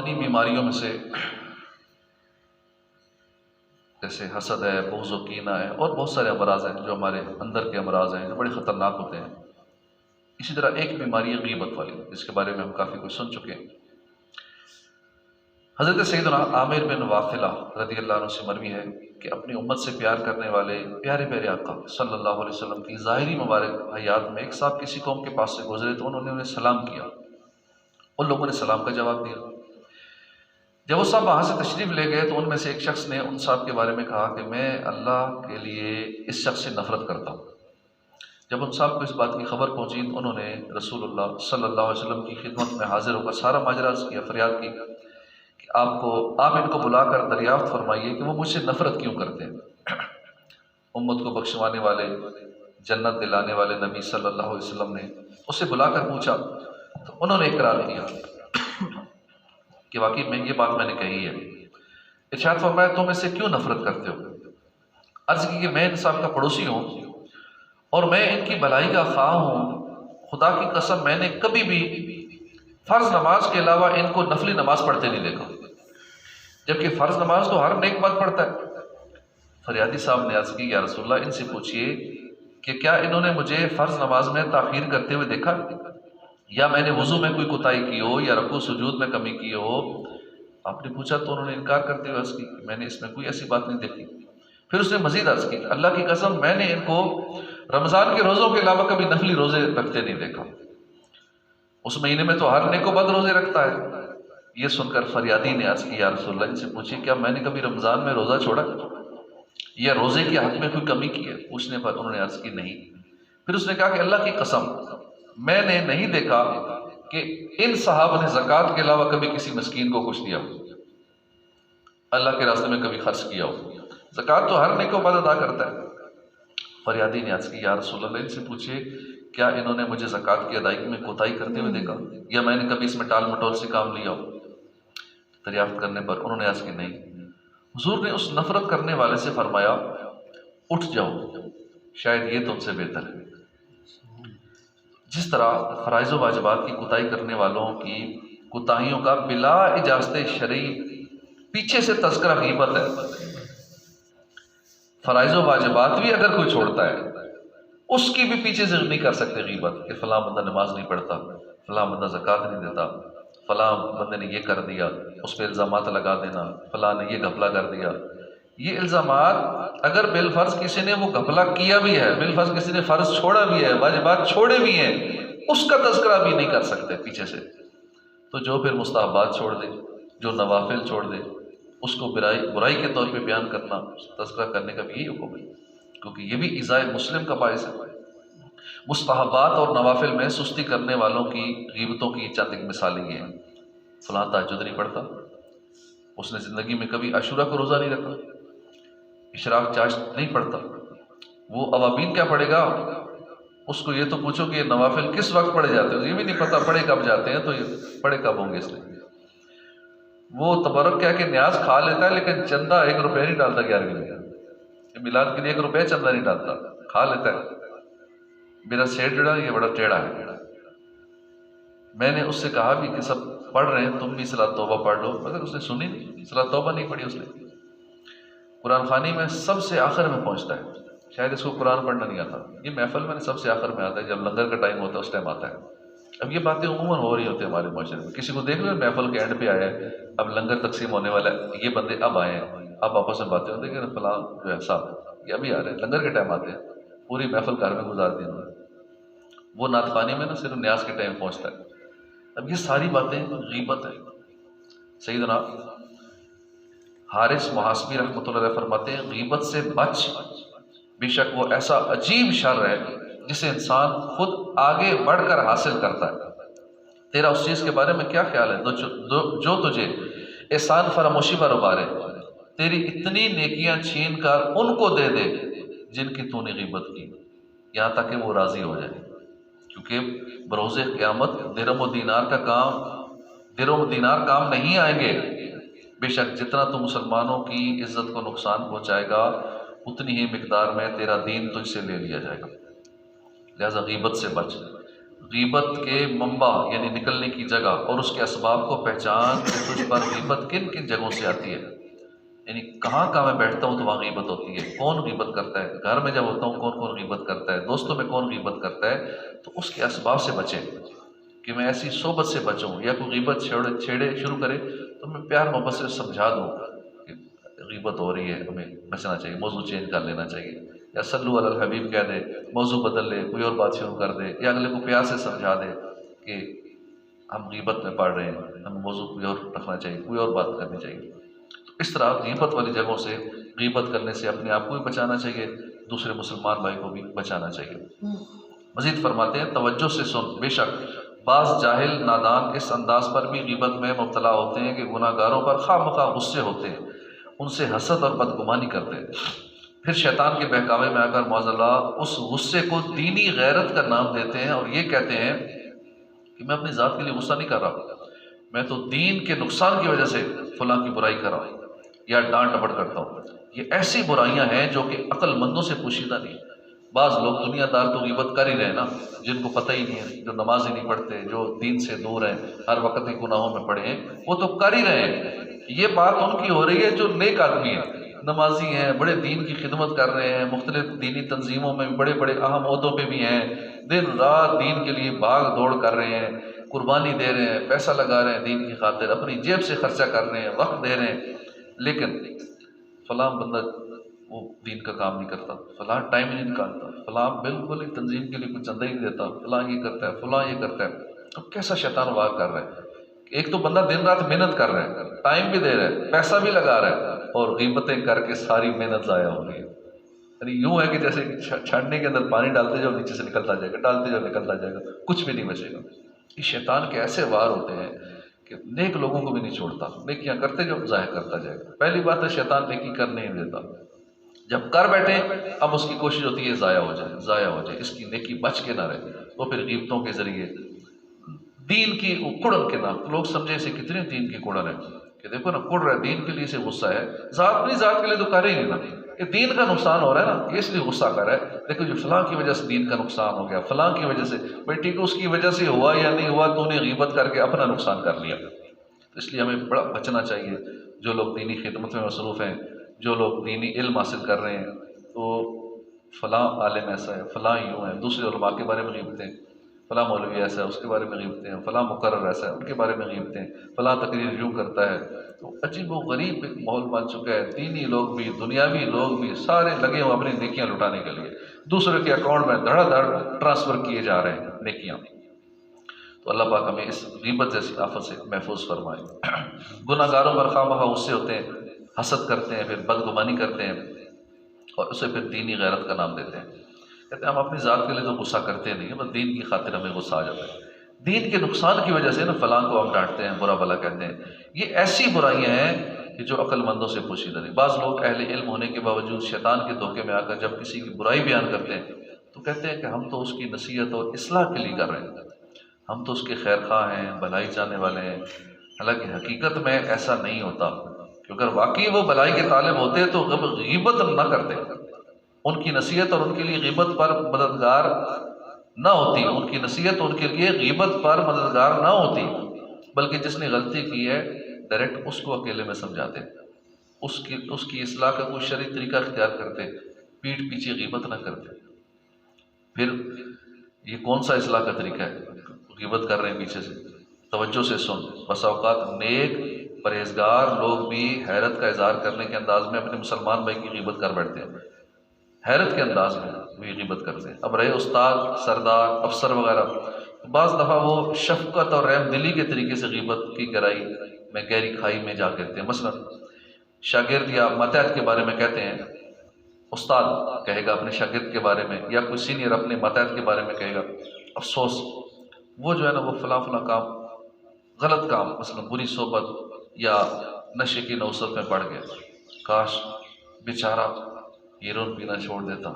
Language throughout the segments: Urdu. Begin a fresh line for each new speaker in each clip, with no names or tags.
باطنی بیماریوں میں سے جیسے حسد ہے، بغض و کینہ ہے، اور بہت سارے امراض ہیں جو ہمارے اندر کے امراض ہیں جو بڑے خطرناک ہوتے ہیں. اسی طرح ایک بیماری ہے غیبت والی، جس کے بارے میں ہم کافی کچھ سن چکے ہیں. حضرت سیدنا عامر بن واخلہ رضی اللہ عنہ سے مروی ہے کہ اپنی امت سے پیار کرنے والے پیارے پیارے آقا صلی اللہ علیہ وسلم کی ظاہری مبارک حیات میں ایک صاحب کسی قوم کے پاس سے گزرے تو انہوں نے انہیں سلام کیا. ان لوگوں نے سلام کا جواب دیا. جب وہ صاحب وہاں سے تشریف لے گئے تو ان میں سے ایک شخص نے ان صاحب کے بارے میں کہا کہ میں اللہ کے لیے اس شخص سے نفرت کرتا ہوں. جب ان صاحب کو اس بات کی خبر پہنچی تو انہوں نے رسول اللہ صلی اللہ علیہ وسلم کی خدمت میں حاضر ہو کر سارا ماجرا عرض کیا، فریاد کی کہ آپ ان کو بلا کر دریافت فرمائیے کہ وہ مجھ سے نفرت کیوں کرتے ہیں. امت کو بخشوانے والے، جنت دلانے والے نبی صلی اللہ علیہ وسلم نے اسے بلا کر پوچھا تو انہوں نے اقرار کیا کہ واقعی یہ بات میں نے کہی ہے. ارشاد فرمایا تم اس سے کیوں نفرت کرتے ہو؟ عرض کی کہ میں ان صاحب کا پڑوسی ہوں اور میں ان کی بھلائی کا خواہ ہوں. خدا کی قسم میں نے کبھی بھی فرض نماز کے علاوہ ان کو نفلی نماز پڑھتے نہیں دیکھا، جبکہ فرض نماز تو ہر نیک بات پڑھتا ہے. فریادی صاحب نے عرض کی یا رسول اللہ ان سے پوچھئے کہ کیا انہوں نے مجھے فرض نماز میں تاخیر کرتے ہوئے دیکھا، یا میں نے وضو میں کوئی کوتاہی کی ہو، یا رکوع سجود میں کمی کی ہو؟ آپ نے پوچھا تو انہوں نے انکار کرتے ہوئے عرض کی کہ میں نے اس میں کوئی ایسی بات نہیں دیکھی. پھر اس نے مزید عرض کی اللہ کی قسم میں نے ان کو رمضان کے روزوں کے علاوہ کبھی نفلی روزے رکھتے نہیں دیکھا، اس مہینے میں تو ہر نیک و بد روزے رکھتا ہے. یہ سن کر فریادی نے عرض کی یا رسول اللہ ان سے پوچھیے کیا میں نے کبھی رمضان میں روزہ چھوڑا یا روزے کے حق میں کوئی کمی کی ہے؟ پوچھنے پر انہوں نے عرض کی نہیں. پھر اس نے کہا کہ اللہ کی قسم میں نے نہیں دیکھا کہ ان صحابہ نے زکوٰۃ کے علاوہ کبھی کسی مسکین کو کچھ دیا ہو، اللہ کے راستے میں کبھی خرچ کیا ہو. زکوٰۃ تو ہر نیک و بد ادا کرتا ہے. فریادی نے عرض کی یا رسول اللہ ان سے پوچھئے کیا انہوں نے مجھے زکوٰۃ کی ادائیگی میں کوتاہی کرتے ہوئے دیکھا یا میں نے کبھی اس میں ٹال مٹول سے کام لیا ہو؟ دریافت کرنے پر انہوں نے عرض کی نہیں. حضور نے اس نفرت کرنے والے سے فرمایا اٹھ جاؤ، شاید یہ تم سے بہتر ہے. جس طرح فرائض و واجبات کی کوتاہی کرنے والوں کی کوتاہیوں کا بلا اجازت شرعی پیچھے سے تذکرہ غیبت ہے، فرائض و واجبات بھی اگر کوئی چھوڑتا ہے اس کی بھی پیچھے سے نہیں کر سکتے غیبت کہ فلاں بندہ نماز نہیں پڑھتا، فلاں بندہ زکوٰۃ نہیں دیتا، فلاں بندے نے یہ کر دیا، اس پہ الزامات لگا دینا، فلاں نے یہ گھپلا کر دیا. یہ الزامات اگر بالفرض کسی نے وہ گھپلا کیا بھی ہے، بالفرض کسی نے فرض چھوڑا بھی ہے، واجبات چھوڑے بھی ہیں، اس کا تذکرہ بھی نہیں کر سکتے پیچھے سے. تو جو پھر مستحبات چھوڑ دے، جو نوافل چھوڑ دے، اس کو برائی کے طور پہ بیان کرنا، تذکرہ کرنے کا بھی یہی حکم ہے، کیونکہ یہ بھی ایذاء مسلم کا باعث ہے. مستحبات اور نوافل میں سستی کرنے والوں کی غیبتوں کی چند ایک مثالیں یہ ہیں. فلاں تہجد نہیں پڑھتا، اس نے زندگی میں کبھی عاشورہ کو روزہ نہیں رکھا، اشراق چاشت نہیں پڑھتا، وہ اوابین کیا پڑھے گا؟ اس کو یہ تو پوچھو کہ یہ نوافل کس وقت پڑھے جاتے ہیں، یہ بھی نہیں پتہ پڑھے کب جاتے ہیں، تو یہ پڑھے کب ہوں گے اس نے. وہ تبرک کیا کہ نیاز کھا لیتا ہے لیکن چندہ 1 روپے نہیں ڈالتا 11ویں میں، میلاد کے لیے 1 روپے چندہ نہیں ڈالتا، کھا لیتا ہے. میرا سیٹ جڑا یہ بڑا ٹیڑھا ہے. میں نے اس سے کہا بھی کہ سب پڑھ رہے ہیں تم بھی صلاۃ توبہ پڑھ لو، مگر اس نے سنی نہیں، صلاۃ توبہ نہیں پڑھی اس نے. قرآن خوانی میں سب سے آخر میں پہنچتا ہے، شاید اس کو قرآن پڑھنا نہیں آتا. یہ محفل میں سب سے آخر میں آتا ہے، جب لنگر کا ٹائم ہوتا ہے اس ٹائم آتا ہے. اب یہ باتیں عموماً ہو رہی ہوتی ہیں ہمارے معاشرے میں. کسی کو دیکھ لو محفل کے اینڈ پہ آیا ہے، اب لنگر تقسیم ہونے والا ہے، یہ بندے اب آئے ہیں، اب آپس میں باتیں ہوتی ہیں کہ فلاں جو ہے صاحب یہ ابھی آ رہے ہیں، لنگر کے ٹائم آتے ہیں، پوری محفل گھر میں گزار دی انہوں نے. وہ نعت خوانی میں نا صرف نیاز کے ٹائم پہنچتا ہے. اب یہ ساری باتیں غیبت ہے. سیدنا حارث محاسبی رحمۃ اللہ علیہ فرماتے ہیں غیبت سے بچ، بے شک وہ ایسا عجیب شر ہے جسے انسان خود آگے بڑھ کر حاصل کرتا ہے. تیرا اس چیز کے بارے میں کیا خیال ہے جو تجھے احسان فراموشی پر ابھارے، تیری اتنی نیکیاں چھین کر ان کو دے دے جن کی تو نے غیبت کی، یہاں تک کہ وہ راضی ہو جائے. کیونکہ بروز قیامت درہم و دینار کام نہیں آئیں گے. بے شک جتنا تو مسلمانوں کی عزت کو نقصان پہنچائے گا اتنی ہی مقدار میں تیرا دین تجھ سے لے لیا جائے گا. لہذا غیبت سے بچ. غیبت کے منبع یعنی نکلنے کی جگہ اور اس کے اسباب کو پہچان کہ تجھ پر غیبت کن کن جگہوں سے آتی ہے، یعنی کہاں کہاں میں بیٹھتا ہوں تو وہاں غیبت ہوتی ہے، کون غیبت کرتا ہے، گھر میں جب ہوتا ہوں کون کون غیبت کرتا ہے، دوستوں میں کون غیبت کرتا ہے، تو اس کے اسباب سے بچیں کہ میں ایسی صحبت سے بچوں، یا کوئی غیبت چھیڑے شروع کرے تو میں پیار محبت سے سمجھا دوں کہ غیبت ہو رہی ہے، ہمیں بچنا چاہیے، موضوع چینج کر لینا چاہیے، یا صلو علی الحبیب کہہ دے، موضوع بدل لے، کوئی اور بات شروع کر دے، یا اگلے کو پیار سے سمجھا دے کہ ہم غیبت میں پڑھ رہے ہیں، ہمیں موضوع کوئی اور رکھنا چاہیے، کوئی اور بات کرنی چاہیے۔ اس طرح غیبت والی جگہوں سے، غیبت کرنے سے اپنے آپ کو بھی بچانا چاہیے، دوسرے مسلمان بھائی کو بھی بچانا چاہیے۔ مزید فرماتے ہیں توجہ سے سن، بے شک بعض جاہل نادان اس انداز پر بھی غیبت میں مبتلا ہوتے ہیں کہ گناہ گاروں پر خواہ مخواہ غصے ہوتے ہیں، ان سے حسد اور بدگمانی کرتے ہیں، پھر شیطان کے بہکاوے میں آ کر معاذ اللہ اس غصے کو دینی غیرت کا نام دیتے ہیں اور یہ کہتے ہیں کہ میں اپنی ذات کے لیے غصہ نہیں کر رہا، میں تو دین کے نقصان کی وجہ سے فلاں کی برائی کر رہا ہوں یا ڈانٹ ڈپٹ کرتا ہوں۔ یہ ایسی برائیاں ہیں جو کہ عقل مندوں سے پوشیدہ نہیں۔ بعض لوگ دنیا دار تو غیبت کر ہی رہے ہیں نا، جن کو پتہ ہی نہیں ہے، جو نماز ہی نہیں پڑھتے، جو دین سے دور ہیں، ہر وقت ہی گناہوں میں پڑے ہیں، وہ تو کر ہی رہے ہیں۔ یہ بات ان کی ہو رہی ہے جو نیک آدمی ہیں، نمازی ہیں، بڑے دین کی خدمت کر رہے ہیں، مختلف دینی تنظیموں میں بڑے بڑے اہم عہدوں پہ بھی ہیں، دن رات دین کے لیے بھاگ دوڑ کر رہے ہیں، قربانی دے رہے ہیں، پیسہ لگا رہے ہیں دین کی خاطر، اپنی جیب سے خرچہ کر رہے ہیں، وقت دے رہے ہیں، لیکن فلاں بندہ وہ دین کا کام نہیں کرتا، فلاں ٹائم نہیں نکالتا، فلاں بالکل ہی تنظیم کے لیے کچھ چندہ ہی نہیں دیتا، فلاں یہ کرتا ہے، فلاں یہ کرتا ہے۔ تو کیسا شیطان وار کر رہا ہے؟ ایک تو بندہ دن رات محنت کر رہا ہے، ٹائم بھی دے رہا ہے، پیسہ بھی لگا رہا ہے، اور غیبتیں کر کے ساری محنت ضائع ہو رہی ہے۔ یعنی یوں ہے کہ جیسے چھاننے کے اندر پانی ڈالتے جاؤ نیچے سے نکلتا جائے گا، ڈالتے جاؤ نکلتا جائے گا، کچھ بھی نہیں بچے گا۔ یہ شیطان کے ایسے وار ہوتے ہیں کہ نیک لوگوں کو بھی نہیں چھوڑتا، نیکیاں کرتے جو ضائع کرتا جائے گا۔ پہلی بات ہے شیطان نیکی کرنے نہیں دیتا، جب کر بیٹھے اب اس کی کوشش ہوتی ہے ضائع ہو جائے، ضائع ہو جائے، اس کی نیکی بچ کے نہ رہے، وہ پھر غیبتوں کے ذریعے دین کی کڑن کے نام، لوگ سمجھے اسے کتنے دین کی کڑن ہے کہ دیکھو نا کڑ رہا ہے دین کے لیے، سے غصہ ہے، ذات اپنی ذات کے لیے تو کر ہی نہیں نا، یہ دین کا نقصان ہو رہا ہے نا، یہ اس لیے غصہ کر رہا ہے، دیکھو جو فلاں کی وجہ سے دین کا نقصان ہو گیا، فلاں کی وجہ سے، بھائی ٹھیک ہے اس کی وجہ سے ہوا یا نہیں ہوا، تو نے غیبت کر کے اپنا نقصان کر لیا۔ اس لیے ہمیں بڑا بچنا چاہیے، جو لوگ دینی خدمت میں مصروف ہیں، جو لوگ دینی علم حاصل کر رہے ہیں، تو فلاں عالم ایسا ہے، فلاں یوں ہے، دوسرے علماء کے بارے میں غیبتیں، فلاں مولوی ایسا ہے اس کے بارے میں غیبتیں ہیں، فلاں مقرر ایسا ہے ان کے بارے میں غیبتیں ہیں، فلاں تقریر یوں کرتا ہے، تو عجیب و غریب ایک ماحول بن چکا ہے، دینی لوگ بھی دنیاوی لوگ بھی سارے لگے ہوئے اپنی نیکیاں لٹانے کے لیے، دوسرے کے اکاؤنٹ میں دھڑا دھڑ ٹرانسفر کیے جا رہے ہیں نیکیاں۔ تو اللہ پاک ہمیں اس غیبت جیسی آفت سے محفوظ فرمائے۔ گناہ گاروں پر خواہ مخواہ غصے ہوتے ہیں، حسد کرتے ہیں، پھر بدگمانی کرتے ہیں، اور اسے پھر دینی غیرت کا نام دیتے ہیں، کہتے ہیں ہم اپنی ذات کے لیے تو غصہ کرتے نہیں ہیں، بس دین کی خاطر ہمیں غصہ آ جاتا ہے، دین کے نقصان کی وجہ سے نا فلاں کو ہم ڈانٹتے ہیں، برا بھلا کہتے ہیں۔ یہ ایسی برائیاں ہیں کہ جو عقل مندوں سے پوشیدہ نہیں۔ بعض لوگ اہل علم ہونے کے باوجود شیطان کے دھوکے میں آ کر جب کسی کی برائی بیان کرتے ہیں تو کہتے ہیں کہ ہم تو اس کی نصیحت اور اصلاح کے لیے کر رہے ہیں، ہم تو اس کے خیر خواہ ہیں، بھلائی چاہنے والے ہیں، حالانکہ حقیقت میں ایسا نہیں ہوتا، کہ اگر واقعی وہ بھلائی کے طالب ہوتے تو غیبت نہ کرتے، ان کی نصیحت اور ان کے لیے غیبت پر مددگار نہ ہوتی، ان کی نصیحت ان کے لیے غیبت پر مددگار نہ ہوتی، بلکہ جس نے غلطی کی ہے ڈائریکٹ اس کو اکیلے میں سمجھاتے، اس کی اصلاح کا کوئی شرعی طریقہ اختیار کرتے، پیٹھ پیچھے غیبت نہ کرتے۔ پھر یہ کون سا اصلاح کا طریقہ ہے؟ غیبت کر رہے ہیں پیچھے سے، توجہ سے سن، بس اوقات نیک پرہیزگار لوگ بھی حیرت کا اظہار کرنے کے انداز میں اپنے مسلمان بھائی کی غیبت کر بیٹھتے ہیں، حیرت کے انداز میں بھی غیبت کرتے ہیں۔ اب رہے استاد، سردار، افسر وغیرہ، بعض دفعہ وہ شفقت اور رحم دلی کے طریقے سے غیبت کی گہرائی میں گہری کھائی میں جا کہتے ہیں۔ مثلا شاگرد یا ماتحت کے بارے میں کہتے ہیں، استاد کہے گا اپنے شاگرد کے بارے میں، یا کوئی سینئر اپنے ماتحت کے بارے میں کہے گا، افسوس وہ جو ہے نا وہ فلاں فلاں کام، غلط کام، مثلا بری صحبت یا نشے کی نوسط میں پڑ گیا، کاش بیچارہ ہیروئن پینا چھوڑ دیتا،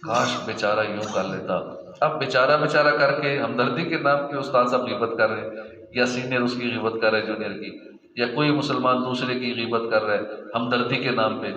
کاش بیچارہ یوں کر لیتا۔ اب بیچارہ بیچارہ کر کے ہمدردی کے نام پہ استاد صاحب غیبت کر رہے ہیں، یا سینئر اس کی غیبت کر رہے جونیئر کی، یا کوئی مسلمان دوسرے کی غیبت کر رہے ہیں ہمدردی کے نام پہ،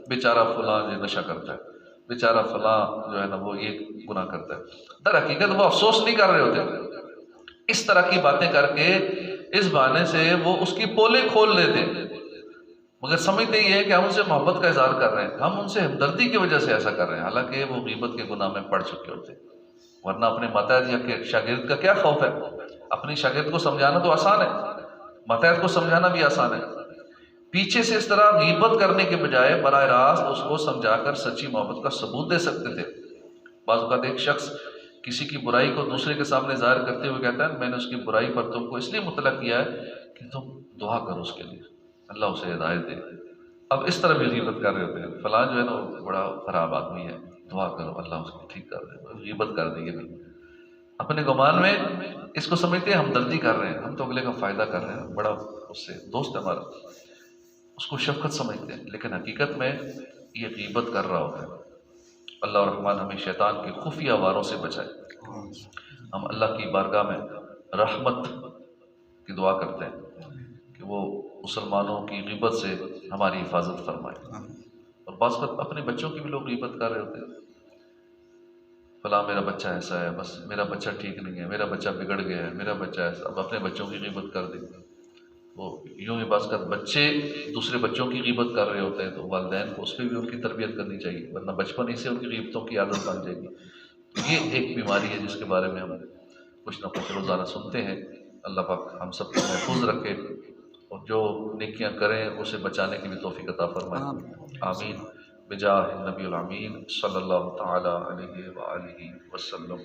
بیچارہ فلاں جو نشہ کرتا ہے۔ بیچارہ فلاں جو ہے نا وہ یہ گناہ کرتا ہے، در حقیقت وہ افسوس نہیں کر رہے ہوتے، اس طرح کی باتیں کر کے اس بہانے سے وہ اس کی پولیں کھول لیتے، مگر سمجھتے یہ ہے کہ ہم ان سے محبت کا اظہار کر رہے ہیں، ہم ان سے ہمدردی کی وجہ سے ایسا کر رہے ہیں، حالانکہ وہ غیبت کے گناہ میں پڑ چکے ہوتے۔ ورنہ اپنے ماتحت یا شاگرد کا کیا خوف ہے؟ اپنی شاگرد کو سمجھانا تو آسان ہے، ماتحت کو سمجھانا بھی آسان ہے، پیچھے سے اس طرح غیبت کرنے کے بجائے براہ راست اس کو سمجھا کر سچی محبت کا ثبوت دے سکتے تھے۔ بعض اوقات ایک شخص کسی کی برائی کو دوسرے کے سامنے ظاہر کرتے ہوئے کہتا ہے میں نے اس کی برائی پر تم کو اس لیے مطلع کیا ہے کہ تم دعا کرو اس کے لیے، اللہ اسے ہدایت دے۔ اب اس طرح بھی غیبت کر رہے ہوتے ہیں، فلاں جو ہے نا وہ بڑا خراب آدمی ہے، دعا کرو اللہ اس کو ٹھیک کر دے، غیبت کر دی ہے، اپنے گمان میں اس کو سمجھتے ہیں ہمدردی کر رہے ہیں، ہم تو اگلے کا فائدہ کر رہے ہیں، بڑا اس سے دوست ہے ہمارا، اس کو شفقت سمجھتے ہیں، لیکن حقیقت میں یہ غیبت کر رہا ہوتا ہے۔ اللہ الرحمن ہمیں شیطان کے خفیہ واروں سے بچائے۔ ہم اللہ کی بارگاہ میں رحمت کی دعا کرتے ہیں کہ وہ مسلمانوں کی غیبت سے ہماری حفاظت فرمائے۔ اور بعض وقت اپنے بچوں کی بھی لوگ غیبت کر رہے ہوتے ہیں، فلاں میرا بچہ ایسا ہے، بس میرا بچہ ٹھیک نہیں ہے، میرا بچہ بگڑ گیا ہے، میرا بچہ ایسا، اب اپنے بچوں کی غیبت کر دیں۔ وہ یوں ہی بعض وقت بچے دوسرے بچوں کی غیبت کر رہے ہوتے ہیں تو والدین کو اس پہ بھی ان کی تربیت کرنی چاہیے، ورنہ بچپن ہی سے ان کی غیبتوں کی عادت بن جائے گی۔ تو یہ ایک بیماری ہے جس کے بارے میں ہم کچھ نہ کچھ روزانہ سنتے ہیں۔ اللہ پاک ہم سب کو محفوظ رکھے اور جو نیکیاں کریں اسے بچانے کی بھی توفیق عطا فرمائے، آمین بجاہ النبی الامین صلی اللہ تعالی علیہ وآلہ وسلم۔